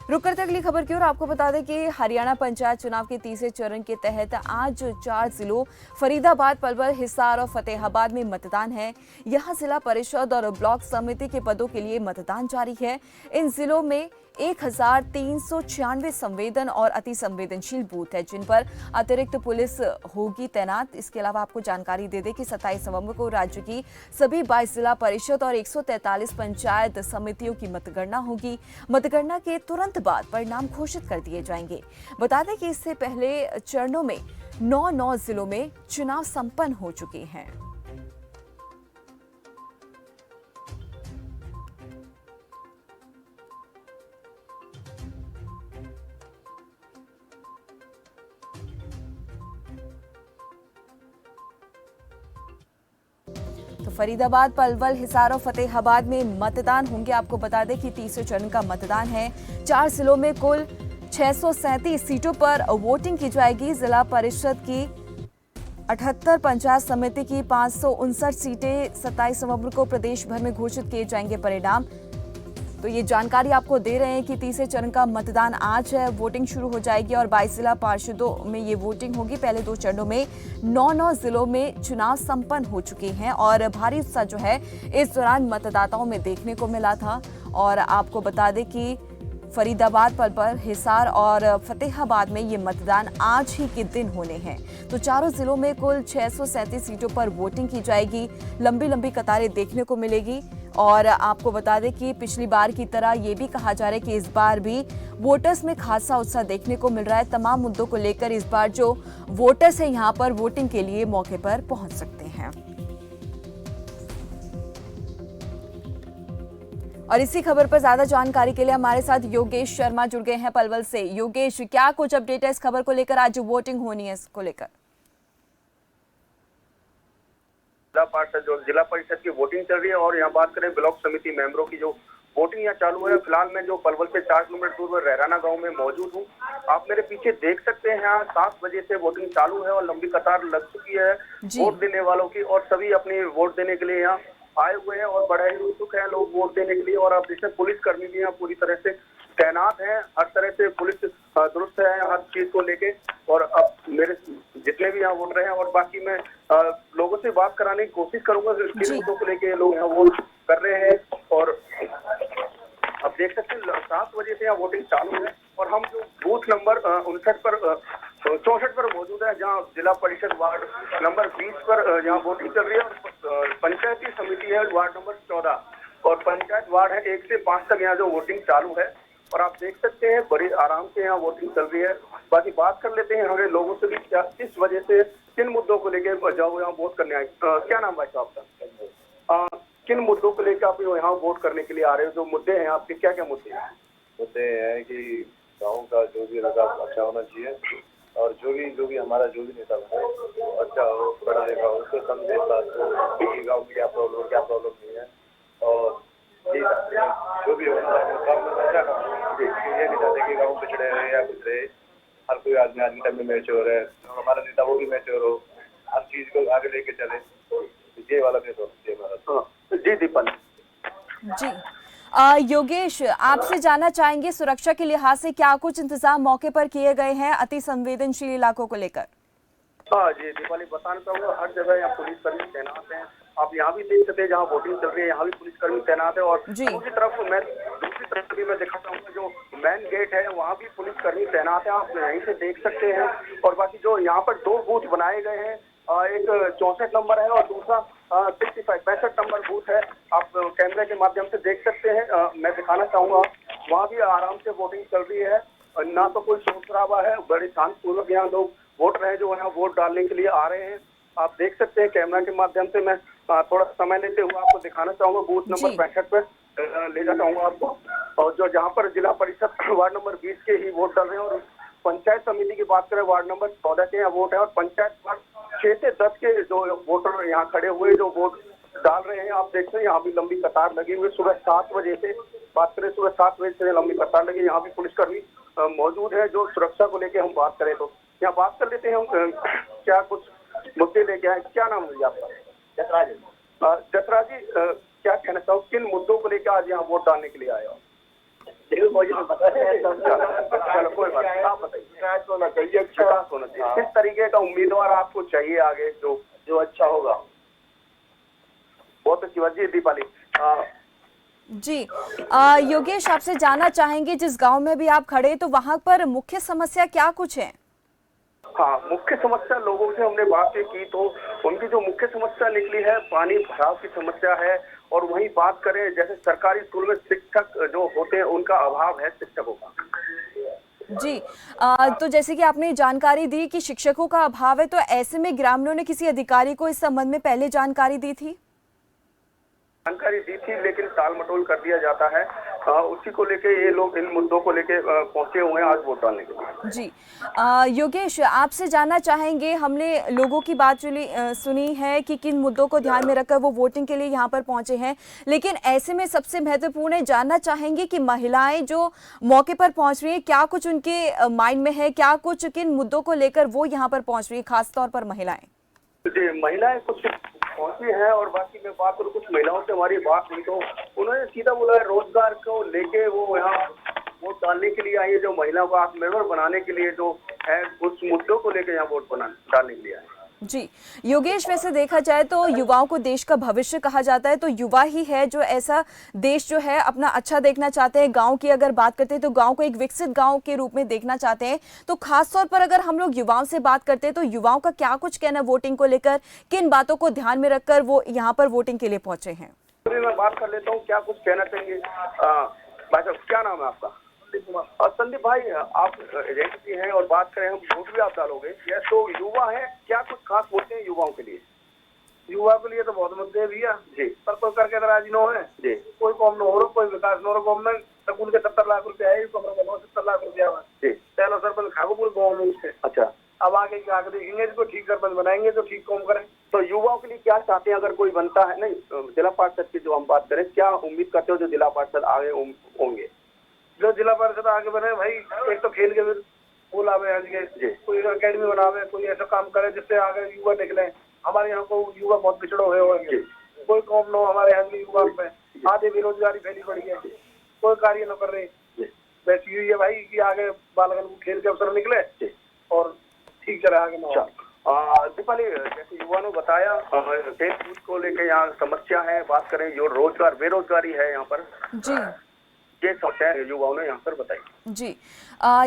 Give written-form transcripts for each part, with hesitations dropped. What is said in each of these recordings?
रुक करते अगली खबर की ओर। आपको बता दें कि हरियाणा पंचायत चुनाव के तीसरे चरण के तहत आज 4 जिलों फरीदाबाद, पलवल, हिसार और फतेहाबाद में मतदान है। यहां जिला परिषद और ब्लॉक समिति के पदों के लिए मतदान जारी है। इन जिलों में 1396 संवेदन और अति संवेदनशील बूथ है, जिन पर अतिरिक्त पुलिस होगी तैनात। इसके अलावा आपको जानकारी दे दें कि 27 नवंबर को राज्य की सभी 22 जिला परिषद और 143 पंचायत समितियों की मतगणना होगी। मतगणना के तुरंत बाद परिणाम घोषित कर दिए जाएंगे। बता दें कि इससे पहले चरणों में 9 जिलों में चुनाव संपन्न हो चुके हैं। तो फरीदाबाद, पलवल, हिसार और फतेहाबाद में मतदान होंगे। आपको बता दें कि तीसरे चरण का मतदान है। 4 जिलों में कुल 637 सीटों पर वोटिंग की जाएगी। जिला परिषद की 78, पंचायत समिति की 559 सीटें 27 नवंबर को प्रदेश भर में घोषित किए जाएंगे परिणाम। तो ये जानकारी आपको दे रहे हैं कि तीसरे चरण का मतदान आज है। वोटिंग शुरू हो जाएगी और 22 जिला पार्षदों में ये वोटिंग होगी। पहले 2 चरणों में 9 जिलों में चुनाव संपन्न हो चुके हैं और भारी उत्साह जो है इस दौरान मतदाताओं में देखने को मिला था। और आपको बता दें कि फरीदाबाद, पलवल, हिसार और फतेहाबाद में ये मतदान आज ही के दिन होने हैं। तो चारों जिलों में कुल 637 सीटों पर वोटिंग की जाएगी। लंबी लंबी कतारें देखने को मिलेगी। और आपको बता दें कि पिछली बार की तरह ये भी कहा जा रहा है कि इस बार भी वोटर्स में खासा उत्साह देखने को मिल रहा है। तमाम मुद्दों को लेकर इस बार जो वोटर्स हैं यहाँ पर वोटिंग के लिए मौके पर पहुंच सकते हैं। और इसी खबर पर ज्यादा जानकारी के लिए हमारे साथ योगेश शर्मा जुड़ गए हैं पलवल से। योगेश, क्या कुछ अपडेट है इस खबर को लेकर? आज वोटिंग होनी है, इसको लेकर। जिला परिषद की वोटिंग चल रही है और यहाँ बात करें ब्लॉक समिति मेंबरों की जो वोटिंग यहाँ चालू है। फिलहाल मैं जो पलवल से 4 किलोमीटर दूर रहराना गांव में मौजूद हूँ। आप मेरे पीछे देख सकते हैं, यहाँ 7 बजे से वोटिंग चालू है और लंबी कतार लग चुकी है वोट देने वालों की। और सभी अपनी वोट देने के लिए यहाँ आए हुए हैं और बड़ा ही उत्सुक है लोग वोट देने के लिए। और आप देखिए पुलिस कर्मी भी यहाँ पूरी तरह से तैनात है। हर तरह से पुलिस दुरुस्त है हर चीज को लेके। और अब मेरे जितने भी यहाँ वोट रहे हैं और बाकी मैं लोगों से बात कराने की कोशिश करूंगा किन मुद्दों को लेके लोग यहाँ वोट कर रहे हैं। और अब देख सकते हैं 7 बजे से यहाँ वोटिंग चालू है और हम जो बूथ नंबर 64 पर मौजूद है, जहाँ जिला परिषद वार्ड नंबर 20 पर यहाँ वोटिंग चल रही है। और पंचायती समिति है वार्ड नंबर 14 और पंचायत वार्ड है 1 से 5 तक यहाँ जो वोटिंग चालू है। और आप देख सकते हैं बड़ी आराम से यहाँ वोटिंग चल रही है। बाकी बात कर लेते हैं हमारे लोगों से भी, क्या इस वजह से किन मुद्दों को लेकर जाओ यहाँ वोट करने आए। क्या नाम भाई साहब आपका? किन मुद्दों को लेकर आप यहाँ वोट करने के लिए आ रहे हो? जो मुद्दे हैं आपके, क्या क्या मुद्दे हैं? मुद्दे हैं कि गाँव का जो भी विकास अच्छा होना चाहिए और जो भी हमारा जो भी नेता बने वो अच्छा हो, पढ़ा लिखा हो, उसको समझे गाँव की क्या प्रॉब्लम नहीं है। और जो भी होना है गाँव में अच्छा काम। ये नहीं चाहते कि गाँव पिछड़े रहे या कुछ रहे। हर कोई आदमी टाइम में मैच्योर है, हमारा नेता वो भी मैच्योर हो, हर चीज को आगे लेके चले। ये वाला हमारा। जी दीपन जी। योगेश, आपसे जानना चाहेंगे सुरक्षा के लिहाज से क्या कुछ इंतजाम मौके पर किए गए हैं अति संवेदनशील इलाकों को लेकर? हाँ जी दीपाली, बताना चाहूंगा हर जगह यहाँ पुलिस कर्मी तैनात हैं। आप यहाँ भी देख सकते हैं जहाँ वोटिंग चल रही है यहाँ भी पुलिस कर्मी तैनात है। और दूसरी तरफ भी मैं दिखाता हूँ जो मेन गेट है वहाँ भी पुलिस कर्मी तैनात है, आप यहीं से देख सकते हैं। और बाकी जो यहाँ पर 2 बूथ बनाए गए हैं, एक 64 नंबर है और दूसरा 65 नंबर बूथ है। आप कैमरे के माध्यम से देख सकते हैं। मैं दिखाना चाहूंगा वहाँ भी आराम से वोटिंग चल रही है, ना तो कोई शोर शराबा है, बड़े शांतिपूर्वक यहाँ लोग वोट रहे जो यहाँ वोट डालने के लिए आ रहे हैं। आप देख सकते हैं कैमरा के माध्यम से मैं थोड़ा समय लेते हुए आपको दिखाना चाहूंगा। बूथ नंबर 65 पर ले जाना चाहूंगा आपको। और जो जहाँ पर जिला परिषद वार्ड नंबर 20 के ही वोट डाल रहे हैं। और पंचायत समिति की बात करें वार्ड नंबर 14 के यहाँ वोट है और पंचायत वार्ड 6 से 10 के जो वोटर यहाँ खड़े हुए जो वोट डाल रहे हैं। आप देखते हैं यहाँ भी लंबी कतार लगी हुई। सुबह 7 बजे से बात करें, सुबह 7 बजे से लंबी कतार लगी। यहाँ भी पुलिसकर्मी मौजूद है। जो सुरक्षा को लेकर हम बात करें तो यहाँ बात कर लेते हैं हम क्या कुछ मुद्दे लेके आए। क्या नाम है आपका? जसराज जी, क्या कहना चाहो किन मुद्दों को लेकर आज यहाँ वोट डालने के लिए आए हो? देखो पॉजिटिव पता है। चलो कोई बात नहीं, आप बताइए। विकास होना चाहिए, विकास होना चाहिए। किस तरीके का उम्मीदवार आपको चाहिए आगे जो अच्छा होगा? बहुत अच्छी बात जी। दीपाली जी योगेश, आपसे जानना चाहेंगे जिस गांव में भी आप खड़े तो वहां पर मुख्य समस्या क्या कुछ है? हाँ, मुख्य समस्या लोगों से हमने बातें की तो उनकी जो मुख्य समस्या निकली है पानी भराव की समस्या है। और वहीं बात करें जैसे सरकारी स्कूल में शिक्षक जो होते हैं उनका अभाव है शिक्षकों का। जी तो जैसे कि आपने जानकारी दी कि शिक्षकों का अभाव है, तो ऐसे में ग्रामीणों ने किसी अधिकारी को इस संबंध में पहले जानकारी दी थी? जानकारी दी थी लेकिन टाल मटोल कर दिया जाता है। उसी को लेके ये लोग इन मुद्दों को लेके पहुंचे हुए हैं आज वोट डालने के लिए। जी योगेश, आपसे जानना चाहेंगे, हमने लोगों की बात सुनी है कि किन मुद्दों को ध्यान में रखकर वो वोटिंग के लिए यहाँ पर पहुंचे हैं, लेकिन ऐसे में सबसे महत्वपूर्ण है जानना चाहेंगे कि महिलाएं जो मौके पर पहुंच रही हैं क्या कुछ उनके माइंड में है, क्या कुछ किन मुद्दों को लेकर वो यहाँ पर पहुंच रही है, खासतौर पर महिलाएं? जी, महिलाएं कुछ पहुंची है और बाकी मैं बात करूँ कुछ महिलाओं से हमारी बात हुई तो उन्होंने सीधा बोला है रोजगार को लेके वो यहाँ वोट डालने के लिए आई है, जो महिलाओं को आत्मनिर्भर बनाने के लिए जो है कुछ मुद्दों को लेके यहाँ वोट डालने के लिए आए। जी योगेश, वैसे देखा जाए तो युवाओं को देश का भविष्य कहा जाता है, तो युवा ही है जो ऐसा देश जो है अपना अच्छा देखना चाहते हैं। गांव की अगर बात करते हैं तो गांव को एक विकसित गांव के रूप में देखना चाहते हैं। तो खास तौर पर अगर हम लोग युवाओं से बात करते हैं तो युवाओं का क्या कुछ कहना वोटिंग को लेकर, किन बातों को ध्यान में रखकर वो यहाँ पर वोटिंग के लिए पहुंचे हैं? मैं बात कर लेता हूँ क्या कुछ कहना चाहेंगे। भाई साहब क्या नाम है आपका? और संदीप भाई, आप एजेंट भी हैं और बात करें हम वोट भी आप डालोगे, यह तो युवा है, क्या कुछ खास बोलते हैं युवाओं के लिए? युवा के लिए तो बहुत मुद्दे है भैया जी, पर कोई करके राजी न है जी, कोई कौम न हो रहा, कोई विकास न हो रहा। गवर्नमेंट स्कूल के 70 लाख रुपया है, 70 लाख रुपया जी, पहला सरपंच खागो पूरे गाँव में उससे। अच्छा, अब आगे देखेंगे इसको ठीक सरपंच बनाएंगे तो ठीक कौन करें। तो युवाओं के लिए क्या चाहते हैं अगर कोई बनता है? नहीं, जिला पार्षद की जो हम बात करें, क्या उम्मीद करते हो जो जिला पार्षद आगे होंगे? जो जिला परिषद आगे बने भाई, एक तो खेल के वो लावे, कोई अकेडमी बनावे, कोई ऐसा काम करे जिससे आगे युवा निकले। हमारे यहाँ को युवा बहुत पिछड़ो हुए होंगे, कोई कौम न हो हमारे यहाँ के युवा में, आधे बेरोजगारी फैली पड़ी है, कोई कार्य न कर रहे। वैसे यही है भाई कि आगे बालगन को खेल के अवसर निकले और ठीक चले आगे। दीपाली, जैसे युवा ने बताया खेल कूद को लेकर यहाँ समस्या है, बात करें जो रोजगार बेरोजगारी है यहाँ पर जी, ये समस्या युवाओं ने यहाँ पर बताई। जी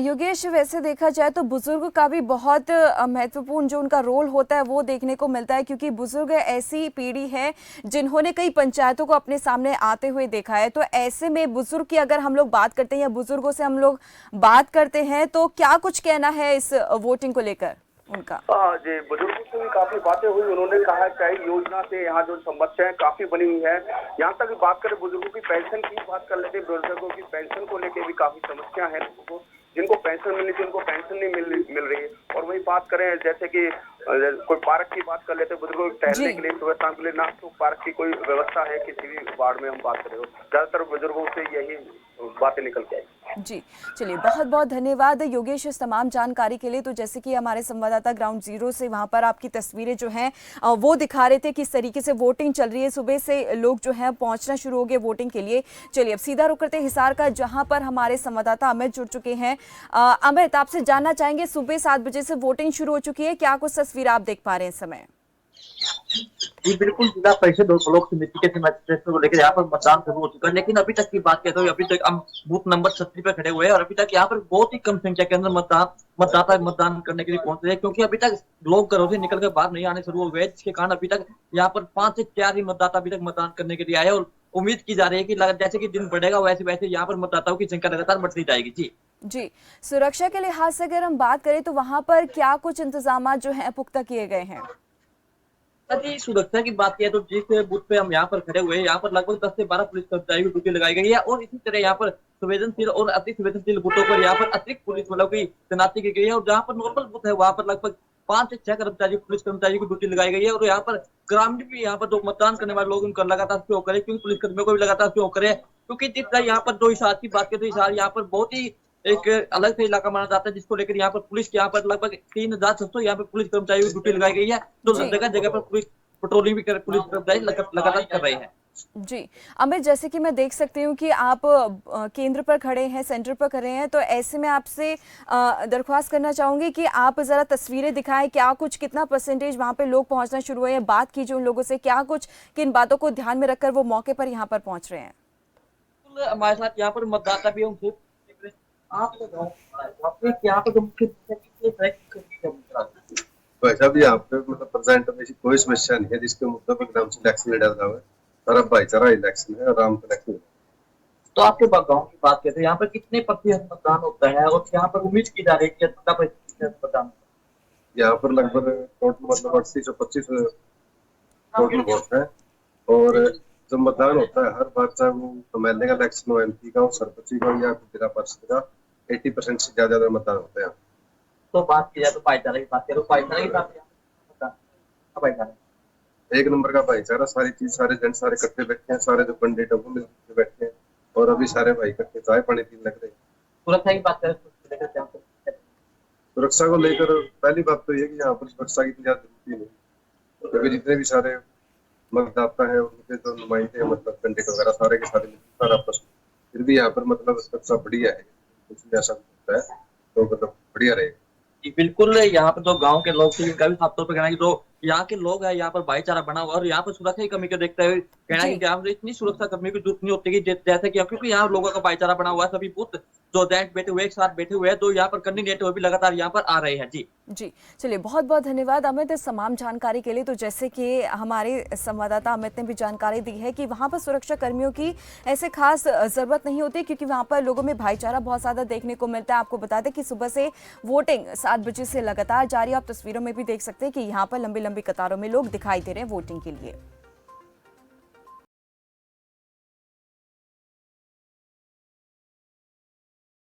योगेश, वैसे देखा जाए तो बुजुर्ग का भी बहुत महत्वपूर्ण जो उनका रोल होता है वो देखने को मिलता है, क्योंकि बुजुर्ग ऐसी पीढ़ी है जिन्होंने कई पंचायतों को अपने सामने आते हुए देखा है। तो ऐसे में बुजुर्ग की अगर हम लोग बात करते हैं या बुजुर्गों से हम लोग बात करते हैं तो क्या कुछ कहना है इस वोटिंग को लेकर उनका? जी, बुजुर्गों से भी काफी बातें हुई। उन्होंने कहा कई योजना से यहाँ जो समस्याएं काफी बनी हुई है। यहाँ तक बात करें बुजुर्गों की पेंशन की बात कर लेते हैं, बुजुर्गों की पेंशन को लेकर भी काफी समस्या है। लोगों को जिनको पेंशन मिलनी थी उनको पेंशन नहीं मिल रही है। और वही बात करें जैसे कि कोई पार्क की बात कर लेते हैं, बुजुर्गों को टहलने के लिए सुबह शाम के लिए ना तो पार्क की कोई व्यवस्था है किसी भी वार्ड में हम बात करें, ज्यादातर बुजुर्गों से यही बातें निकल के आई। जी चलिए, बहुत बहुत धन्यवाद योगेश इस तमाम जानकारी के लिए। तो जैसे कि हमारे संवाददाता ग्राउंड जीरो से वहां पर आपकी तस्वीरें जो हैं वो दिखा रहे थे किस तरीके से वोटिंग चल रही है, सुबह से लोग जो हैं पहुंचना शुरू हो गए वोटिंग के लिए। चलिए अब सीधा रुक करते हिसार का, जहां पर हमारे संवाददाता अमित जुड़ चुके हैं। अमित, आपसे जानना चाहेंगे सुबह 7 बजे से वोटिंग शुरू हो चुकी है, क्या कुछ तस्वीर आप देख पा रहे हैं इस समय? जी बिल्कुल, जिला परिषद और ब्लॉक समिति के मजिस्ट्रेट को लेकर यहाँ पर मतदान शुरू हो चुका है, लेकिन अभी तक की बात करें तो अभी तक हम बूथ नंबर 36 पर खड़े हुए हैं और अभी तक यहाँ पर बहुत ही कम संख्या के अंदर मतदाता मतदान करने के लिए पहुंच रहे हैं, क्योंकि अभी तक लोग घरों से निकल कर बाहर नहीं आने शुरू हो गए, जिसके कारण अभी तक यहाँ पर 5 से 4 ही मतदाता अभी तक मतदान करने के लिए आए। और उम्मीद की जा रही है कि जैसे कि दिन बढ़ेगा वैसे वैसे यहाँ पर मतदाताओं की संख्या लगातार बढ़ती जाएगी। जी, सुरक्षा के लिहाज से अगर हम बात करें तो वहां पर क्या कुछ इंतजाम जो है पुख्ता किए गए हैं? जी, सुरक्षा की बात किया तो जिस बूथ पे हम यहाँ पर खड़े हुए हैं यहाँ पर लगभग 10 से 12 पुलिस कर्मचारी की ड्यूटी लगाई गई है और इसी तरह यहाँ पर संवेदनशील और अति संवेदनशील बूथों पर यहाँ पर अतिरिक्त पुलिस वालों की तैनाती की गई है। और जहाँ पर नॉर्मल बूथ है वहाँ पर लगभग 5 से 6 पुलिस कर्मचारी की ड्यूटी लगाई गई है। और यहाँ पर ग्रामीण भी यहाँ पर जो मतदान करने वाले लोग उनका लगातार सहयोग करे, क्योंकि पुलिस कर्मियों को भी लगातार सहयोग करे, क्योंकि जिस तरह यहाँ पर जो हिसार की बात करें तो हिसार यहाँ पर बहुत ही एक अलग से इलाका माना जाता है, जिसको लेकर यहाँ पर पुलिस के यहाँ पर लगभग 3600 यहाँ पर पुलिस कर्मचारियों की ड्यूटी लगाई गई है, जो जगह जगह पर पुलिस पेट्रोलिंग भी कर पुलिस कर्मचारी लगातार कर रहे हैं। जी, अमित, जैसे कि मैं देख सकती हूँ कि आप केंद्र पर खड़े हैं, सेंटर पर खड़े हैं, तो ऐसे में आपसे दरख्वास्त करना चाहूँगी कि आप ज़रा तस्वीरें दिखाएं, क्या कुछ कितना परसेंटेज वहाँ पे लोग पहुँचना शुरू हुए हैं, बात कीजिए उन लोगों से, क्या कुछ किन बातों को ध्यान में रखकर वो मौके पर यहाँ पर पहुँच रहे हैं। बिल्कुल, हमारे साथ यहाँ पर मतदाता भी हम आप यहाँ पर जो मुख्य भाई साहब यहाँ पे मतलब प्रेजेंट में ऐसी कोई समस्या नहीं है जिसके मुद्दे पर ग्राम से इलेक्शन लड़ा हुआ है। सारा भाईचारा इलेक्शन है, आराम से इलेक्शन। तो आपके गाँव की बात करते हैं, यहाँ पर कितने प्रतिशत मतदान होता है और यहाँ पर उम्मीद की जा रही है कि कितना प्रतिशत मतदान? यहाँ पर लगभग टोटल मतलब 80 से 25 टोटल वोट है। और जब मतदान होता है हर बार, चाहे वो एमएलए का इलेक्शन हो, एमपी का हो, सरपंच का हो या जिला परिषद का, 80% से ज्यादा मतदान होता है। तो बात की जाए तो भाईचारे की बात करें, भाईचारे के साथ भाईचारा एक नंबर का भाईचारा, सारी चीज, सारे जन सारे इकट्ठे बैठे हैं, सारे जो पंडित है वो मिलकर बैठे हैं और अभी सारे भाई इकट्ठे चाय पानी पीने लग रहे हैं। सुरक्षा की बात करें, सुरक्षा को लेकर पहली बात तो ये कि यहाँ पर सुरक्षा की ज्यादा जरूरत नहीं, क्योंकि जितने भी सारे मतदाता है उनके जो नुमाइंदे हैं, मतलब पंडित वगैरह सारे के सारे सारा आपस में, फिर भी यहाँ पर मतलब सुरक्षा बढ़िया है। कुछ ऐसा होता है तो मतलब बढ़िया रहेगा। बिल्कुल, यहाँ पर जो गांव के लोग थे इनका भी साफ तौर पर कहना है कि जो यहाँ के लोग हैं यहाँ पर भाईचारा बना हुआ और यहाँ पर सुरक्षा की कमी को देखते हुए कहना है कि यहाँ पर इतनी सुरक्षा कर्मी की जरूरत नहीं होती कि जैसे कि, क्योंकि यहाँ लोगों का भाईचारा बना हुआ है, सभी बूथ जो एजेंट बैठे हुए एक साथ बैठे हुए हैं, तो यहाँ पर कैंडिडेट वो भी लगातार यहाँ पर आ रहे हैं। जी, चलिए, बहुत बहुत धन्यवाद अमित इस तमाम जानकारी के लिए। तो जैसे कि हमारे संवाददाता अमित ने भी जानकारी दी है कि वहाँ पर सुरक्षा कर्मियों की ऐसे खास ज़रूरत नहीं होती, क्योंकि वहाँ पर लोगों में भाईचारा बहुत ज़्यादा देखने को मिलता है। आपको बता दें कि सुबह से वोटिंग 7 बजे से लगातार जारी है। आप तस्वीरों में भी देख सकते हैं कि यहाँ पर लंबी लंबी कतारों में लोग दिखाई दे रहे हैं वोटिंग के लिए।